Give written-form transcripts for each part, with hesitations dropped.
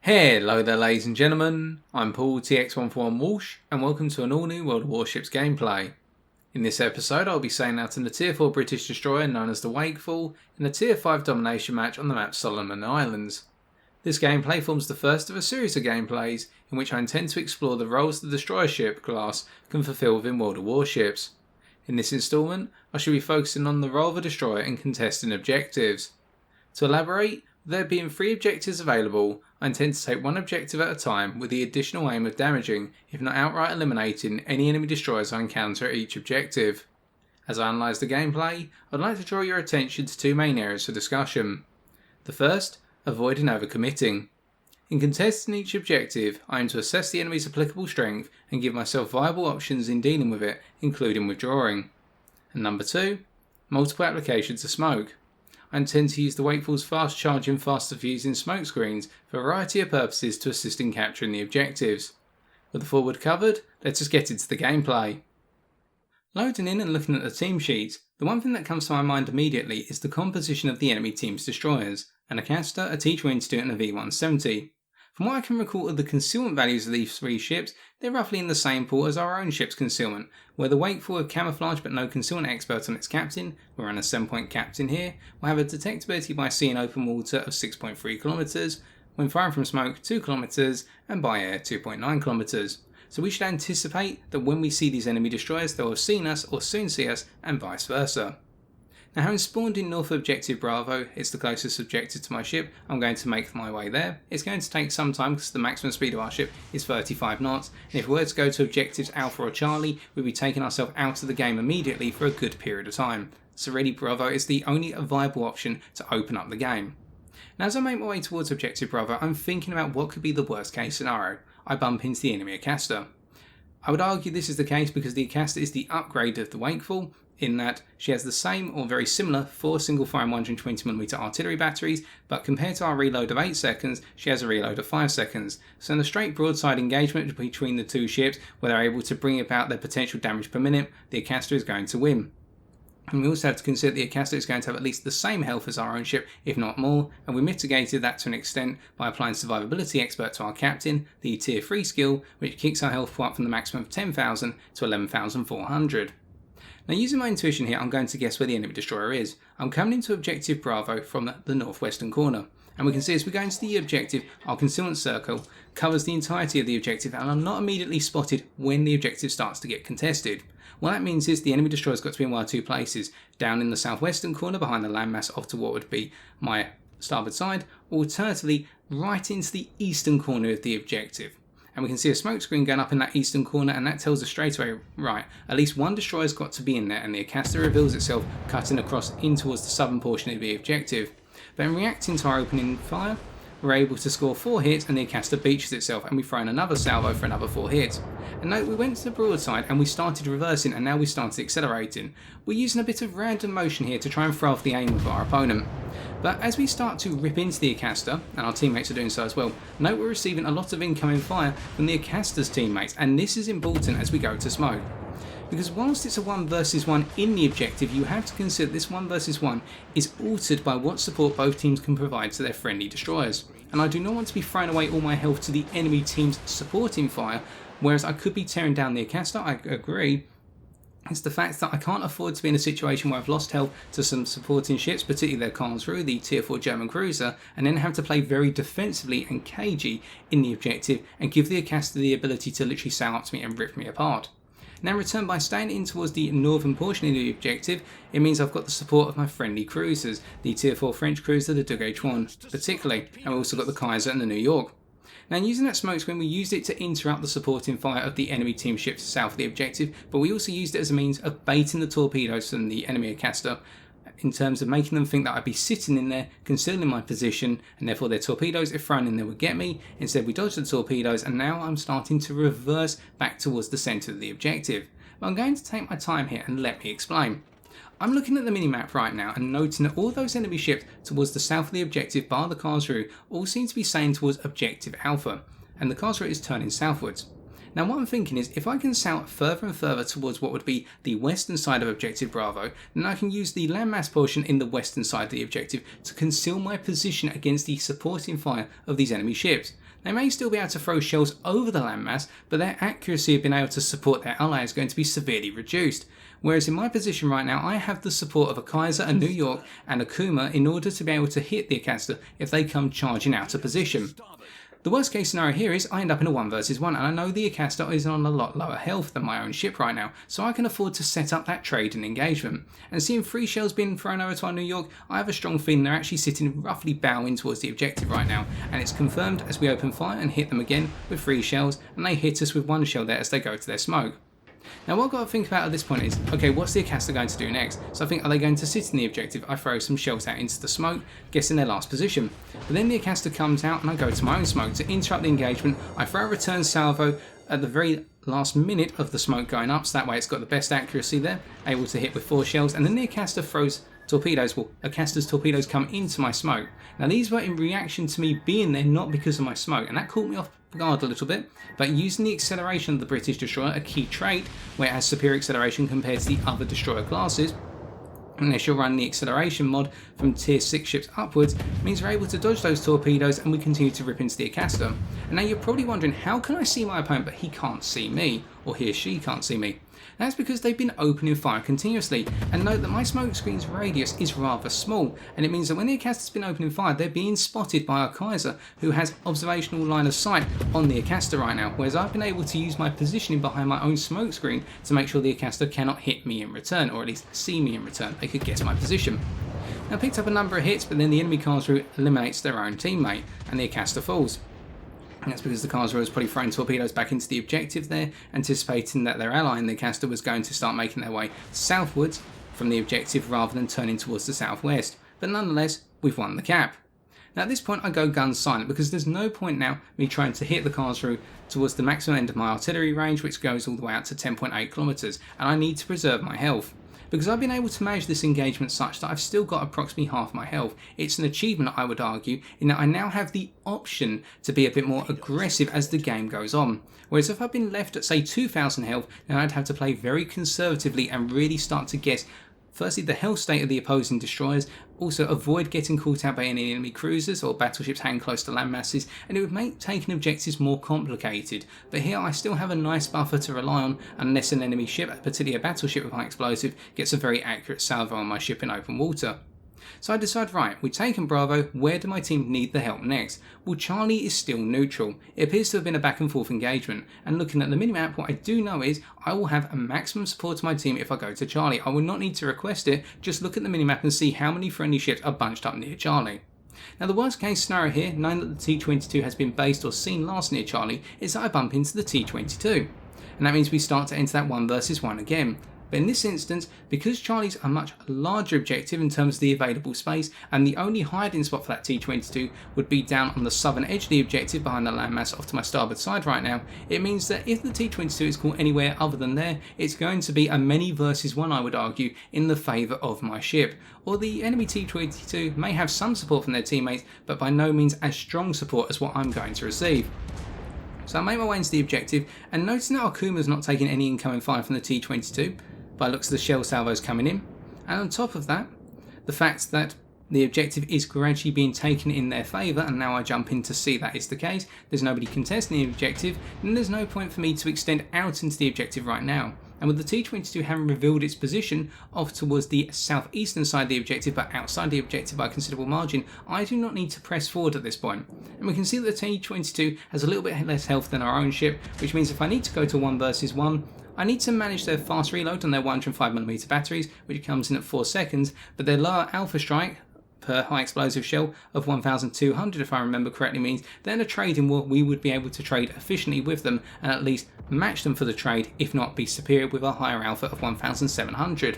Hello there ladies and gentlemen, I'm Paul TX141 Walsh and welcome to an all new World of Warships gameplay. In this episode I'll be sailing out in the Tier 4 British destroyer known as the Wakeful in a Tier 5 Domination match on the map Solomon Islands. This gameplay forms the first of a series of gameplays in which I intend to explore the roles the destroyer ship class can fulfill within World of Warships. In this instalment I shall be focusing on the role of a destroyer in contesting objectives. To elaborate, there being 3 objectives available, I intend to take one objective at a time with the additional aim of damaging, if not outright eliminating, any enemy destroyers I encounter at each objective. As I analyse the gameplay, I'd like to draw your attention to 2 main areas for discussion. The first, avoiding overcommitting. In contesting each objective, I aim to assess the enemy's applicable strength and give myself viable options in dealing with it, including withdrawing. And number 2, multiple applications of smoke. I intend to use the Wakeful's fast charging, fast diffusing smoke screens for a variety of purposes to assist in capturing the objectives. With the forward covered, let's just get into the gameplay. Loading in and looking at the team sheet, the one thing that comes to my mind immediately is the composition of the enemy team's destroyers, an Acaster, a Tier V Domination and a V170. From what I can recall of the concealment values of these 3 ships, they're roughly in the same pool as our own ship's concealment, where the Wakeful have camouflage but no concealment expert on its captain, we're on a 7-point captain here, will have a detectability by sea and open water of 6.3 km, when firing from smoke 2 km, and by air 2.9 km. So we should anticipate that when we see these enemy destroyers they'll have seen us or soon see us, and vice versa. Now, having spawned in north of objective Bravo, it's the closest objective to my ship, I'm going to make my way there. It's going to take some time because the maximum speed of our ship is 35 knots, and if we were to go to objectives Alpha or Charlie, we'd be taking ourselves out of the game immediately for a good period of time. So really Bravo is the only viable option to open up the game. Now as I make my way towards objective Bravo, I'm thinking about what could be the worst case scenario. I bump into the enemy Acaster. I would argue this is the case because the Acaster is the upgrade of the Wakeful, in that she has the same or very similar 4 single-fire 120mm artillery batteries, but compared to our reload of 8 seconds, she has a reload of 5 seconds. So in a straight broadside engagement between the 2 ships, where they're able to bring about their potential damage per minute, the Acaster is going to win. And we also have to consider the Acaster is going to have at least the same health as our own ship, if not more, and we mitigated that to an extent by applying Survivability Expert to our captain, the Tier 3 skill, which kicks our health pool up from the maximum of 10,000 to 11,400. Now using my intuition here, I'm going to guess where the enemy destroyer is. I'm coming into objective Bravo from the northwestern corner. And we can see as we go into the objective, our concealment circle covers the entirety of the objective and I'm not immediately spotted when the objective starts to get contested. What that means is the enemy destroyer's got to be in one of 2 places, down in the southwestern corner behind the landmass off to what would be my starboard side, or alternatively right into the eastern corner of the objective. And we can see a smoke screen going up in that eastern corner, and that tells us straight away, right, at least one destroyer's got to be in there, and the Acaster reveals itself cutting across in towards the southern portion of the objective. But in reacting to our opening fire, we're able to score 4 hits and the Acaster beaches itself, and we throw in another salvo for another 4 hits. And note, we went to the broadside and we started reversing, and now we started accelerating. We're using a bit of random motion here to try and throw off the aim of our opponent. But as we start to rip into the Acaster, and our teammates are doing so as well, note we're receiving a lot of incoming fire from the Acaster's teammates, and this is important as we go to smoke. Because whilst it's a 1 versus 1 in the objective, you have to consider this 1 versus 1 is altered by what support both teams can provide to their friendly destroyers. And I do not want to be throwing away all my health to the enemy team's supporting fire, whereas I could be tearing down the Acaster, I agree. It's the fact that I can't afford to be in a situation where I've lost health to some supporting ships, particularly their Karlsruhe, the Tier 4 German cruiser, and then have to play very defensively and cagey in the objective and give the Acaster the ability to literally sail up to me and rip me apart. Now in return, by staying in towards the northern portion of the objective, it means I've got the support of my friendly cruisers, the Tier 4 French cruiser, the Duguay Juan particularly, and we've also got the Kaiser and the New York. Now using that smoke screen, we used it to interrupt the supporting fire of the enemy team ships south of the objective, but we also used it as a means of baiting the torpedoes from the enemy Acaster, in terms of making them think that I'd be sitting in there, concealing my position, and therefore their torpedoes, if thrown in there, would get me. Instead we dodged the torpedoes, and now I'm starting to reverse back towards the centre of the objective. But I'm going to take my time here and let me explain. I'm looking at the minimap right now and noting that all those enemy ships towards the south of the objective, bar the Karlsruhe, all seem to be sailing towards objective Alpha, and the Karlsruhe is turning southwards. Now what I'm thinking is, if I can sail further and further towards what would be the western side of Objective Bravo, then I can use the landmass portion in the western side of the objective to conceal my position against the supporting fire of these enemy ships. They may still be able to throw shells over the landmass, but their accuracy of being able to support their ally is going to be severely reduced. Whereas in my position right now, I have the support of a Kaiser, a New York and a Kuma in order to be able to hit the Acasta if they come charging out of position. The worst case scenario here is I end up in a 1 versus 1, and I know the Acasta is on a lot lower health than my own ship right now, so I can afford to set up that trade and engagement. And seeing 3 shells being thrown over to our New York, I have a strong feeling they're actually sitting roughly bowing towards the objective right now, and it's confirmed as we open fire and hit them again with 3 shells, and they hit us with 1 shell there as they go to their smoke. Now what I've got to think about at this point is, okay, what's the Acasta going to do next? So I think, are they going to sit in the objective? I throw some shells out into the smoke, guessing their last position. But then the Acasta comes out and I go to my own smoke to interrupt the engagement. I throw a return salvo at the very last minute of the smoke going up, so that way it's got the best accuracy there, able to hit with 4 shells, and then the Acasta throws torpedoes. Well, Acasta's torpedoes come into my smoke. Now these were in reaction to me being there, not because of my smoke, and that caught me off guard a little bit. But using the acceleration of the British destroyer, a key trait where it has superior acceleration compared to the other destroyer classes, unless you're running the acceleration mod from tier 6 ships upwards, means we're able to dodge those torpedoes and we continue to rip into the Acasta. And now you're probably wondering, how can I see my opponent but he can't see me, or he or she can't see me? That's because they've been opening fire continuously, and note that my smoke screen's radius is rather small, and it means that when the Acasta's been opening fire, they're being spotted by our Kaiser, who has observational line of sight on the Acasta right now, whereas I've been able to use my positioning behind my own smoke screen to make sure the Acasta cannot hit me in return, or at least see me in return. They could guess my position. Now I picked up a number of hits, but then the enemy Kaiser eliminates their own teammate, and the Acasta falls. And that's because the Kaiser was probably throwing torpedoes back into the objective there, anticipating that their ally in the Acasta was going to start making their way southwards from the objective rather than turning towards the southwest. But nonetheless, we've won the cap. Now at this point I go gun silent, because there's no point now me trying to hit the Kaiser towards the maximum end of my artillery range, which goes all the way out to 10.8 kilometers, and I need to preserve my health. Because I've been able to manage this engagement such that I've still got approximately half my health. It's an achievement, I would argue, in that I now have the option to be a bit more aggressive as the game goes on. Whereas if I've been left at say 2,000 health, then I'd have to play very conservatively and really start to guess firstly the health state of the opposing destroyers, also avoid getting caught out by any enemy cruisers or battleships hanging close to land masses, and it would make taking objectives more complicated. But here I still have a nice buffer to rely on unless an enemy ship, particularly a battleship with high explosive, gets a very accurate salvo on my ship in open water. So I decide, right, we've taken Bravo, where do my team need the help next? Well, Charlie is still neutral. It appears to have been a back and forth engagement, and looking at the minimap, what I do know is I will have a maximum support to my team if I go to Charlie. I will not need to request it, just look at the minimap and see how many friendly ships are bunched up near Charlie. Now the worst case scenario here, knowing that the T-22 has been based or seen last near Charlie, is that I bump into the T-22. And that means we start to enter that 1 versus 1 again. But in this instance, because Charlie's a much larger objective in terms of the available space, and the only hiding spot for that T-22 would be down on the southern edge of the objective behind the landmass off to my starboard side right now, it means that if the T-22 is caught anywhere other than there, it's going to be a many versus 1, I would argue, in the favour of my ship. Or the enemy T-22 may have some support from their teammates, but by no means as strong support as what I'm going to receive. So I make my way into the objective, and noticing that our Kuma's not taking any incoming fire from the T-22, by looks of the shell salvos coming in, and on top of that, the fact that the objective is gradually being taken in their favour, and now I jump in to see that is the case, there's nobody contesting the objective, then there's no point for me to extend out into the objective right now. And with the T-22 having revealed its position off towards the southeastern side of the objective but outside the objective by a considerable margin, I do not need to press forward at this point. And we can see that the T-22 has a little bit less health than our own ship, which means if I need to go to 1 versus 1, I need to manage their fast reload on their 105mm batteries, which comes in at 4 seconds, but their lower alpha strike per high explosive shell of 1200, if I remember correctly, means that in a trading war we would be able to trade efficiently with them and at least match them for the trade, if not be superior with a higher alpha of 1700.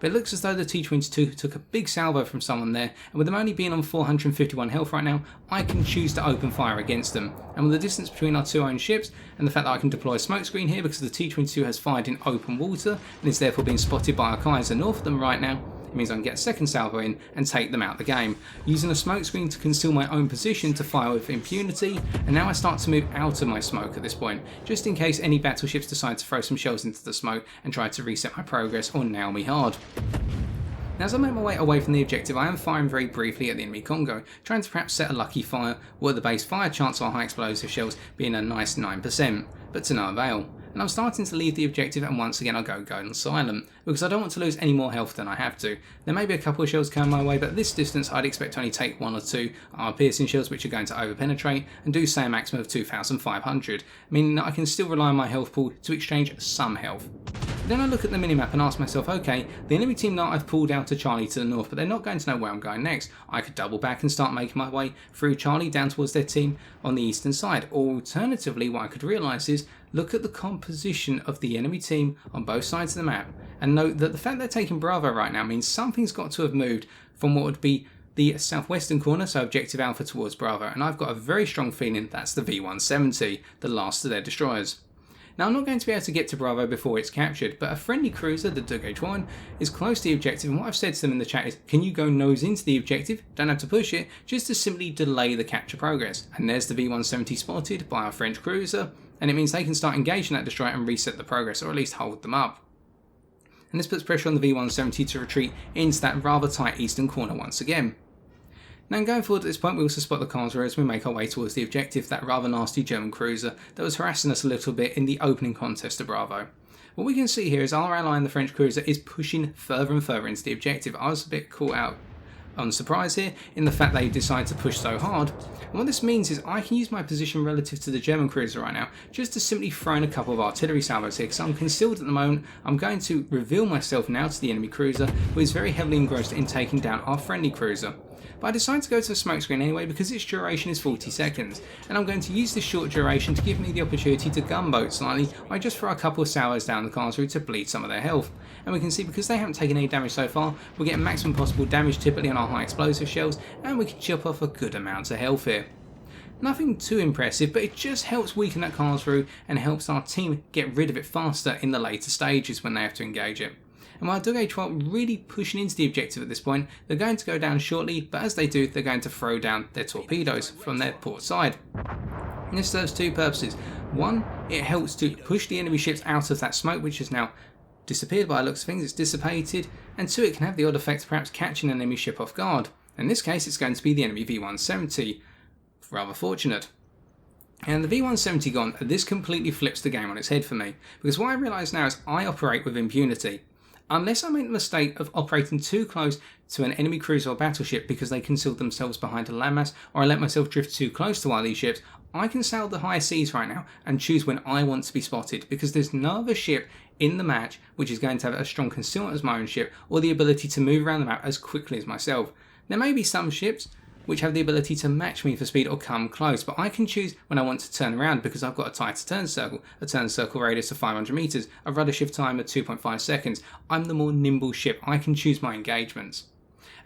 But it looks as though the T-22 took a big salvo from someone there, and with them only being on 451 health right now, I can choose to open fire against them. And with the distance between our two own ships, and the fact that I can deploy a smoke screen here because the T-22 has fired in open water, and is therefore being spotted by our Kaiser north of them right now, it means I can get a second salvo in and take them out the game. Using a smoke screen to conceal my own position to fire with impunity, and now I start to move out of my smoke at this point, just in case any battleships decide to throw some shells into the smoke and try to reset my progress or nail me hard. Now, as I make my way away from the objective, I am firing very briefly at the enemy Congo, trying to perhaps set a lucky fire, or at the base fire chance on high explosive shells being a nice 9%, but to no avail. And I'm starting to leave the objective, and once again I go golden silent, because I don't want to lose any more health than I have to. There may be a couple of shells coming my way, but at this distance I'd expect to only take 1 or 2 armor piercing shells, which are going to over penetrate and do say a maximum of 2,500, meaning that I can still rely on my health pool to exchange some health. Then I look at the minimap and ask myself, okay, the enemy team that I've pulled out to Charlie to the north, but they're not going to know where I'm going next. I could double back and start making my way through Charlie down towards their team on the eastern side. Or alternatively, what I could realise is look at the composition of the enemy team on both sides of the map and note that the fact they're taking Bravo right now means something's got to have moved from what would be the southwestern corner, so objective Alpha, towards Bravo, and I've got a very strong feeling that's the V170, the last of their destroyers. Now, I'm not going to be able to get to Bravo before it's captured, but a friendly cruiser, the H1, is close to the objective, and what I've said to them in the chat is, can you go nose into the objective? Don't have to push it, just to simply delay the capture progress. And there's the V170 spotted by our French cruiser, and it means they can start engaging that destroyer and reset the progress, or at least hold them up. And this puts pressure on the V170 to retreat into that rather tight eastern corner once again. Now, going forward at this point, we also spot the Karlsruhe as we make our way towards the objective, that rather nasty German cruiser that was harassing us a little bit in the opening contest to Bravo. What we can see here is our ally in the French cruiser is pushing further and further into the objective. I was a bit caught out on surprise here in the fact they decided to push so hard. And what this means is I can use my position relative to the German cruiser right now just to simply throw in a couple of artillery salvos here, because I'm concealed at the moment. I'm going to reveal myself now to the enemy cruiser, who is very heavily engrossed in taking down our friendly cruiser. But I decided to go to the smoke screen anyway because its duration is 40 seconds, and I'm going to use this short duration to give me the opportunity to gunboat slightly. I just throw a couple of salvos down the Karlsruhe to bleed some of their health. And we can see because they haven't taken any damage so far, we're getting maximum possible damage typically on our high explosive shells, and we can chip off a good amount of health here. Nothing too impressive, but it just helps weaken that Karlsruhe and helps our team get rid of it faster in the later stages when they have to engage it. And while H1 really pushing into the objective at this point, they're going to go down shortly, but as they do, they're going to throw down their torpedoes from their port side. And this serves two purposes. One, it helps to push the enemy ships out of that smoke, which has now disappeared by the looks of things, it's dissipated, and two, it can have the odd effect of perhaps catching an enemy ship off guard. In this case, it's going to be the enemy V170. Rather fortunate. And the V170 gone, this completely flips the game on its head for me, because what I realise now is I operate with impunity. Unless I make the mistake of operating too close to an enemy cruiser or battleship because they concealed themselves behind a landmass, or I let myself drift too close to one of these ships, I can sail the high seas right now and choose when I want to be spotted, because there's no other ship in the match which is going to have a strong concealment as my own ship, or the ability to move around the map as quickly as myself. There may be some ships which have the ability to match me for speed or come close, but I can choose when I want to turn around because I've got a tighter turn circle radius of 500 meters, a rudder shift time of 2.5 seconds. I'm the more nimble ship. I can choose my engagements.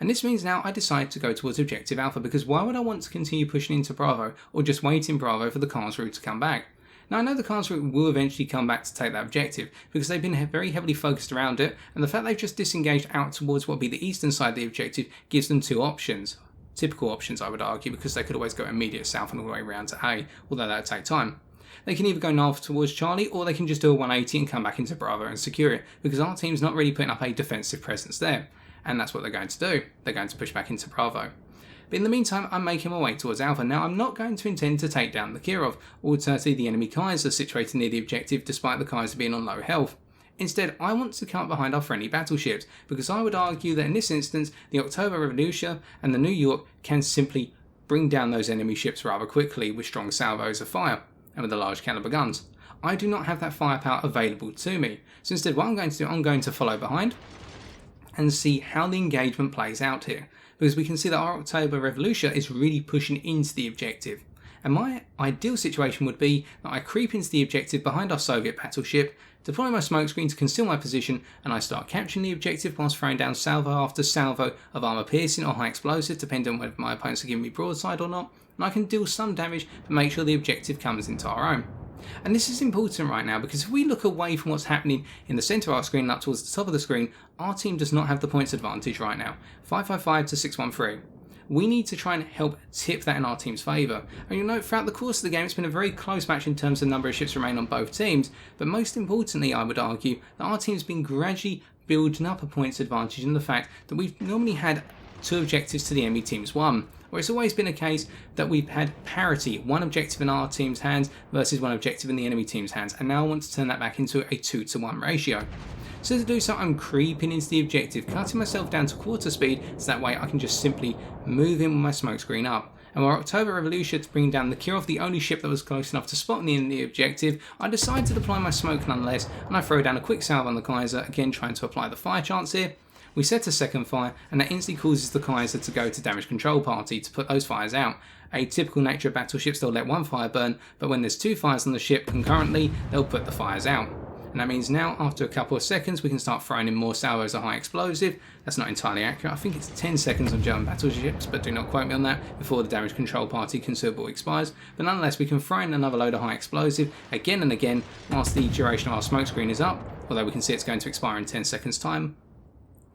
And this means now I decide to go towards objective Alpha, because why would I want to continue pushing into Bravo or just wait in Bravo for the Karlsruhe to come back? Now, I know the Karlsruhe will eventually come back to take that objective because they've been very heavily focused around it, and the fact they've just disengaged out towards what would be the eastern side of the objective gives them two options. Typical options, I would argue, because they could always go immediate south and all the way around to A, although that would take time. They can either go north towards Charlie, or they can just do a 180 and come back into Bravo and secure it, because our team's not really putting up a defensive presence there. And that's what they're going to do. They're going to push back into Bravo. But in the meantime, I'm making my way towards Alpha. Now, I'm not going to intend to take down the Kirov, or alternatively the enemy Kaiser situated near the objective, despite the Kaiser being on low health. Instead, I want to come behind our friendly battleships, because I would argue that in this instance, the October Revolution and the New York can simply bring down those enemy ships rather quickly with strong salvos of fire and with the large caliber guns. I do not have that firepower available to me, so instead what I'm going to do, I'm going to follow behind and see how the engagement plays out here, because we can see that our October Revolution is really pushing into the objective. And my ideal situation would be that I creep into the objective behind our Soviet battleship, deploy my smokescreen to conceal my position, and I start capturing the objective whilst throwing down salvo after salvo of armor piercing or high explosive, depending on whether my opponents are giving me broadside or not, and I can deal some damage but make sure the objective comes into our own. And this is important right now because if we look away from what's happening in the centre of our screen and up towards the top of the screen, our team does not have the points advantage right now. 555 to 613. We need to try and help tip that in our team's favour. And you'll note throughout the course of the game it's been a very close match in terms of the number of ships remain on both teams, but most importantly I would argue that our team's been gradually building up a points advantage in the fact that we've normally had 2 objectives to the enemy team's 1. Where it's always been a case that we've had parity, 1 objective in our team's hands versus 1 objective in the enemy team's hands, and now I want to turn that back into a 2-to-1 ratio. So to do so, I'm creeping into the objective, cutting myself down to quarter speed, so that way I can just simply move in with my smoke screen up. And while October Revolution to bring down the Kirov, the only ship that was close enough to spot me in the objective, I decide to deploy my smoke nonetheless, and I throw down a quick salve on the Kaiser, again trying to apply the fire chance here. We set a second fire, and that instantly causes the Kaiser to go to damage control party to put those fires out. A typical nature of battleships, they'll let 1 fire burn, but when there's 2 fires on the ship concurrently, they'll put the fires out. And that means now, after a couple of seconds, we can start throwing in more salvos of high explosive. That's not entirely accurate. I think it's 10 seconds on German battleships, but do not quote me on that, before the damage control party consumable expires. But nonetheless, we can throw in another load of high explosive again and again whilst the duration of our smoke screen is up, although we can see it's going to expire in 10 seconds time.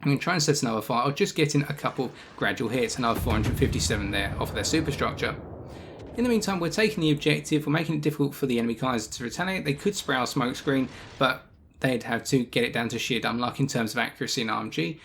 I'm going to try and set another fire. I'll just get in a couple gradual hits, another 457 there off of their superstructure. In the meantime, we're taking the objective, we're making it difficult for the enemy Kaiser to retaliate. They could spray our smoke screen, but they'd have to get it down to sheer dumb luck in terms of accuracy and RMG,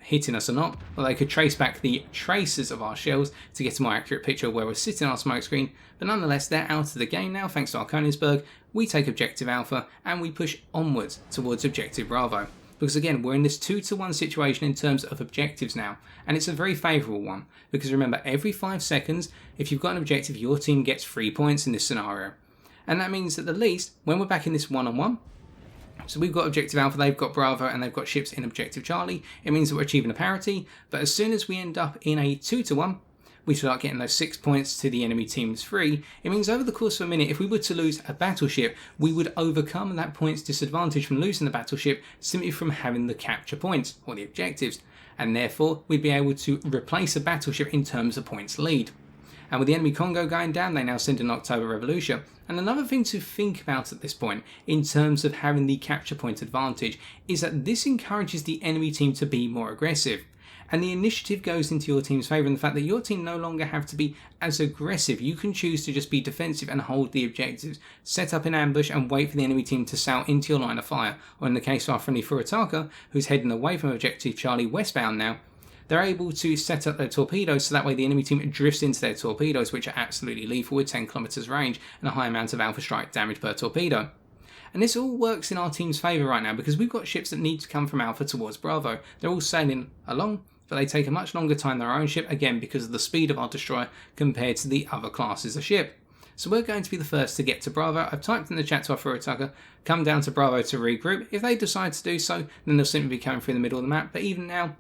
hitting us or not, or they could trace back the traces of our shells to get a more accurate picture of where we're sitting on our smoke screen. But nonetheless, they're out of the game now thanks to our Königsberg. We take objective Alpha and we push onwards towards objective Bravo. Because again, we're in this 2-to-1 situation in terms of objectives now, and it's a very favourable one, because remember, every 5 seconds, if you've got an objective, your team gets 3 points in this scenario. And that means at the least, when we're back in this 1-on-1, so we've got objective Alpha, they've got Bravo, and they've got ships in objective Charlie, it means that we're achieving a parity, but as soon as we end up in a 2-to-1, we start getting those 6 points to the enemy team's 3. It means over the course of a minute, if we were to lose a battleship, we would overcome that points disadvantage from losing the battleship simply from having the capture points, or the objectives, and therefore we'd be able to replace a battleship in terms of points lead. And with the enemy Congo going down, they now send an October Revolution. And another thing to think about at this point, in terms of having the capture point advantage, is that this encourages the enemy team to be more aggressive. And the initiative goes into your team's favour in the fact that your team no longer have to be as aggressive. You can choose to just be defensive and hold the objectives, set up an ambush and wait for the enemy team to sail into your line of fire. Or in the case of our friendly Furitaka, who's heading away from objective Charlie westbound now, they're able to set up their torpedoes so that way the enemy team drifts into their torpedoes, which are absolutely lethal with 10 kilometers range and a high amount of alpha strike damage per torpedo. And this all works in our team's favour right now because we've got ships that need to come from Alpha towards Bravo. They're all sailing along, but they take a much longer time than our own ship, again because of the speed of our destroyer compared to the other classes of ship. So we're going to be the first to get to Bravo. I've typed in the chat to our Furitaka, come down to Bravo to regroup. If they decide to do so, then they'll simply be coming through the middle of the map, but even now,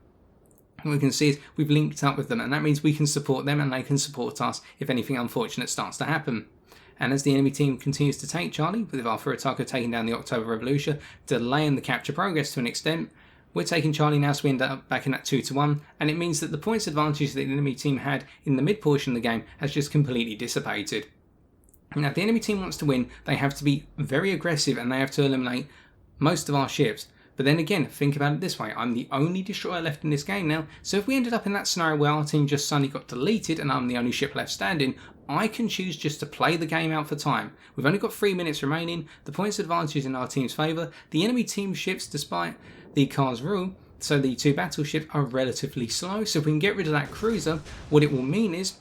what we can see is we've linked up with them, and that means we can support them and they can support us if anything unfortunate starts to happen. And as the enemy team continues to take Charlie, with our Furitaka taking down the October Revolution, delaying the capture progress to an extent, we're taking Charlie now, so we end up back in that 2-to-1, and it means that the points advantage that the enemy team had in the mid portion of the game has just completely dissipated. Now, if the enemy team wants to win, they have to be very aggressive and they have to eliminate most of our ships. But then again, think about it this way, I'm the only destroyer left in this game now, so if we ended up in that scenario where our team just suddenly got deleted and I'm the only ship left standing, I can choose just to play the game out for time. We've only got 3 minutes remaining, the points advantage is in our team's favour, the enemy team ships, despite the car's rule, so the 2 battleships are relatively slow, so if we can get rid of that cruiser, what it will mean is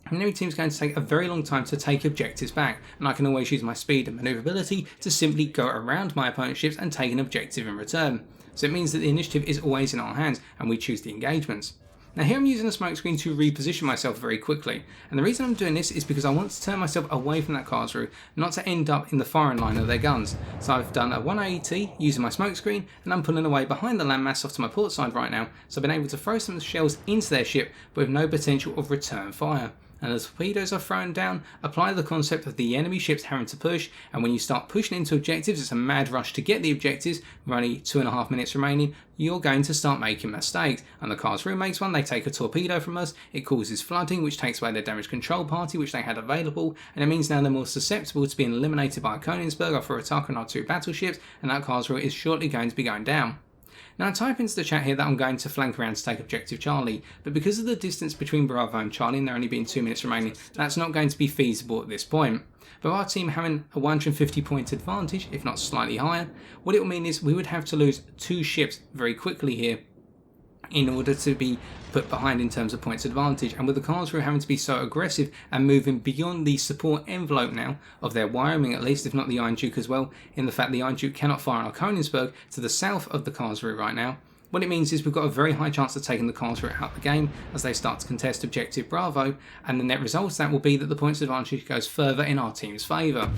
the enemy team is going to take a very long time to take objectives back, and I can always use my speed and manoeuvrability to simply go around my opponent's ships and take an objective in return. So it means that the initiative is always in our hands and we choose the engagements. Now here I'm using the smoke screen to reposition myself very quickly, and the reason I'm doing this is because I want to turn myself away from that car's route, not to end up in the firing line of their guns. So I've done a 180 using my smoke screen, and I'm pulling away behind the landmass off to my port side right now, so I've been able to throw some shells into their ship but with no potential of return fire. and as torpedoes are thrown down, apply the concept of the enemy ships having to push, and when you start pushing into objectives, it's a mad rush to get the objectives, with only 2.5 minutes remaining, you're going to start making mistakes. And the Karlsruhe makes one, they take a torpedo from us, it causes flooding, which takes away their damage control party, which they had available, and it means now they're more susceptible to being eliminated by a Königsberg or Furataka and our 2 battleships, and that Karlsruhe is shortly going to be going down. Now I type into the chat here that I'm going to flank around to take objective Charlie, but because of the distance between Bravo and Charlie and there only being 2 minutes remaining, that's not going to be feasible at this point. But our team having a 150 point advantage, if not slightly higher, what it will mean is we would have to lose 2 ships very quickly here in order to be put behind in terms of points advantage, and with the Karlsruhe having to be so aggressive and moving beyond the support envelope now of their Wyoming at least, if not the Iron Duke as well, in the fact the Iron Duke cannot fire on our Königsberg to the south of the Karlsruhe right now, what it means is we've got a very high chance of taking the Karlsruhe out of the game as they start to contest objective Bravo, and the net result of that will be that the points advantage goes further in our team's favour.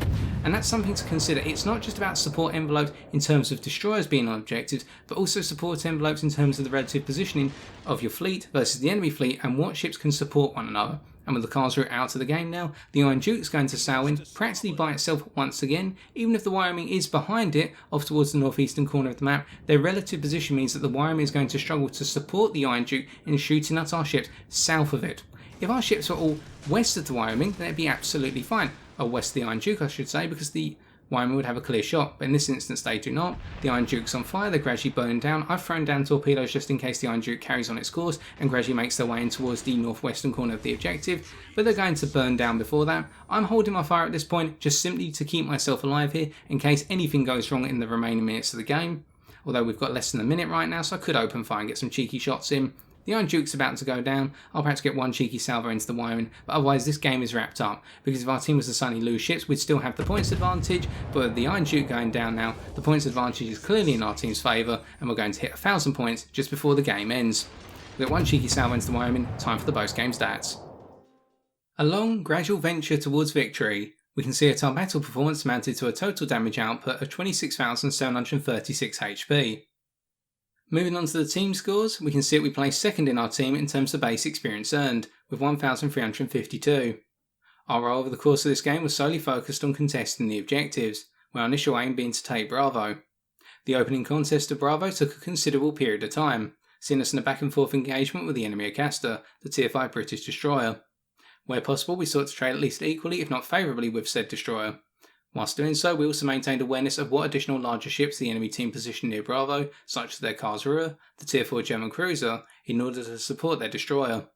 And that's something to consider. It's not just about support envelopes in terms of destroyers being on objectives, but also support envelopes in terms of the relative positioning of your fleet versus the enemy fleet and what ships can support one another. And with the Karlsruhe out of the game now, the Iron Duke's going to sail in practically by itself once again. Even if the Wyoming is behind it, off towards the northeastern corner of the map, their relative position means that the Wyoming is going to struggle to support the Iron Duke in shooting at our ships south of it. If our ships were all west of the Wyoming, then it'd be absolutely fine. Or west of the Iron Duke, I should say, because the Wyoming would have a clear shot, but in this instance they do not. The Iron Duke's on fire, they're gradually burning down. I've thrown down torpedoes just in case the Iron Duke carries on its course and gradually makes their way in towards the northwestern corner of the objective, but they're going to burn down before that. I'm holding my fire at this point just simply to keep myself alive here in case anything goes wrong in the remaining minutes of the game. Although we've got less than a minute right now, so I could open fire and get some cheeky shots in. The Iron Duke's about to go down. I'll perhaps get one cheeky salvo into the Wyoming, but otherwise this game is wrapped up, because if our team was to suddenly lose ships, we'd still have the points advantage, but with the Iron Duke going down now, the points advantage is clearly in our team's favour, and we're going to hit 1,000 points just before the game ends. We've got one cheeky salvo into the Wyoming, time for the post-game stats. A long, gradual venture towards victory. We can see that our battle performance amounted to a total damage output of 26,736 HP. Moving on to the team scores, we can see that we placed second in our team in terms of base experience earned, with 1,352. Our role over the course of this game was solely focused on contesting the objectives, with our initial aim being to take Bravo. The opening contest of Bravo took a considerable period of time, seeing us in a back and forth engagement with the enemy Acasta, the Tier V British destroyer. Where possible, we sought to trade at least equally, if not favourably, with said destroyer. Whilst doing so, we also maintained awareness of what additional larger ships the enemy team positioned near Bravo, such as their Karlsruhe, the Tier 4 German cruiser, in order to support their destroyer.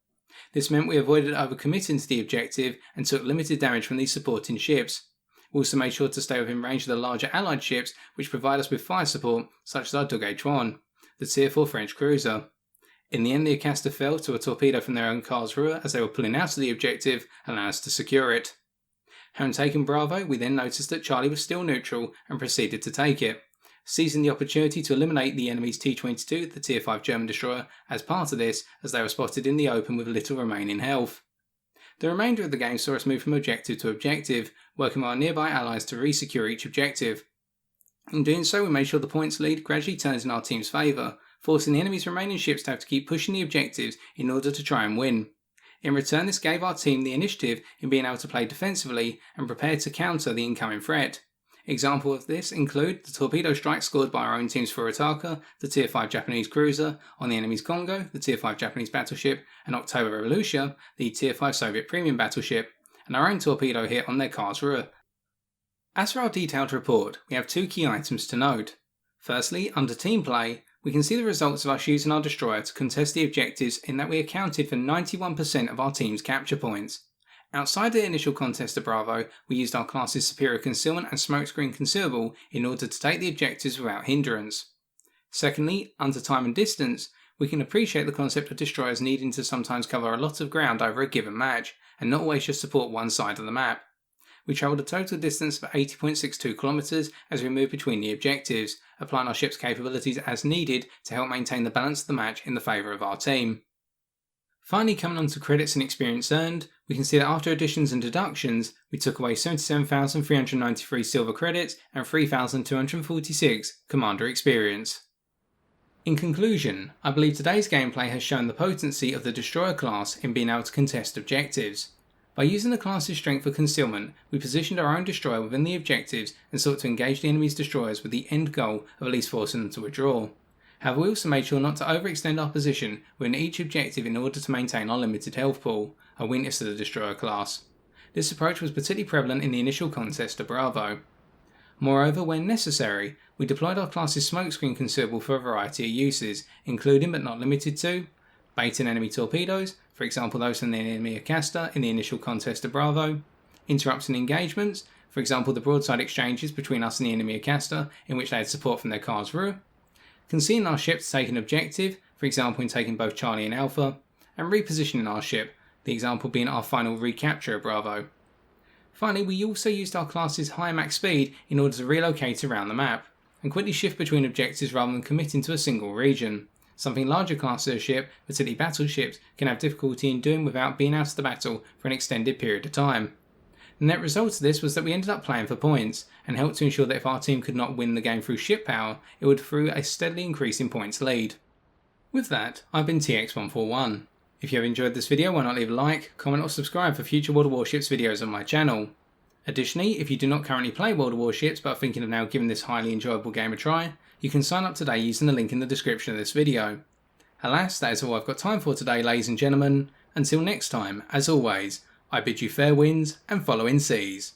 This meant we avoided overcommitting to the objective and took limited damage from these supporting ships. We also made sure to stay within range of the larger allied ships which provide us with fire support, such as our H1, the Tier 4 French cruiser. In the end, the Acasta fell to a torpedo from their own Karlsruhe as they were pulling out of the objective, allowing us to secure it. Having taken Bravo, we then noticed that Charlie was still neutral and proceeded to take it, seizing the opportunity to eliminate the enemy's T-22, the Tier 5 German destroyer, as part of this, as they were spotted in the open with little remaining health. The remainder of the game saw us move from objective to objective, working with our nearby allies to re-secure each objective. In doing so, we made sure the points lead gradually turns in our team's favour, forcing the enemy's remaining ships to have to keep pushing the objectives in order to try and win. In return, this gave our team the initiative in being able to play defensively and prepared to counter the incoming threat. Examples of this include the torpedo strikes scored by our own team's Furataka, the Tier 5 Japanese cruiser, on the enemy's Congo, the Tier 5 Japanese battleship, and October Revolution, the Tier 5 Soviet premium battleship, and our own torpedo hit on their Karlsruhe. As for our detailed report, we have 2 key items to note. Firstly, under team play, we can see the results of us using our destroyer to contest the objectives in that we accounted for 91% of our team's capture points. Outside the initial contest of Bravo, we used our class's superior concealment and smokescreen concealable in order to take the objectives without hindrance. Secondly, under time and distance, we can appreciate the concept of destroyers needing to sometimes cover a lot of ground over a given match, and not always just support one side of the map. We travelled a total distance of 80.62 kilometres as we moved between the objectives, applying our ship's capabilities as needed to help maintain the balance of the match in the favour of our team. Finally, coming on to credits and experience earned, we can see that after additions and deductions, we took away 77,393 silver credits and 3,246 commander experience. In conclusion, I believe today's gameplay has shown the potency of the destroyer class in being able to contest objectives. By using the class's strength for concealment, we positioned our own destroyer within the objectives and sought to engage the enemy's destroyers with the end goal of at least forcing them to withdraw. However, we also made sure not to overextend our position within each objective in order to maintain our limited health pool, a weakness of the destroyer class. This approach was particularly prevalent in the initial contest to Bravo. Moreover, when necessary, we deployed our class's smokescreen consumable for a variety of uses, including but not limited to baiting enemy torpedoes, for example those from the enemy Acasta in the initial contest to Bravo, interrupting engagements, for example the broadside exchanges between us and the enemy Acasta in which they had support from their car's rear, concealing our ship to take an objective, for example in taking both Charlie and Alpha, and repositioning our ship, the example being our final recapture of Bravo. Finally, we also used our class's high max speed in order to relocate around the map, and quickly shift between objectives rather than committing to a single region, something larger classes of ship, particularly battleships, can have difficulty in doing without being out of the battle for an extended period of time. The net result of this was that we ended up playing for points, and helped to ensure that if our team could not win the game through ship power, it would through a steadily increasing points lead. With that, I've been TX141. If you have enjoyed this video, why not leave a like, comment or subscribe for future World of Warships videos on my channel. Additionally, if you do not currently play World of Warships but are thinking of now giving this highly enjoyable game a try, you can sign up today using the link in the description of this video. Alas, that is all I've got time for today, ladies and gentlemen. Until next time, as always, I bid you fair winds and following seas.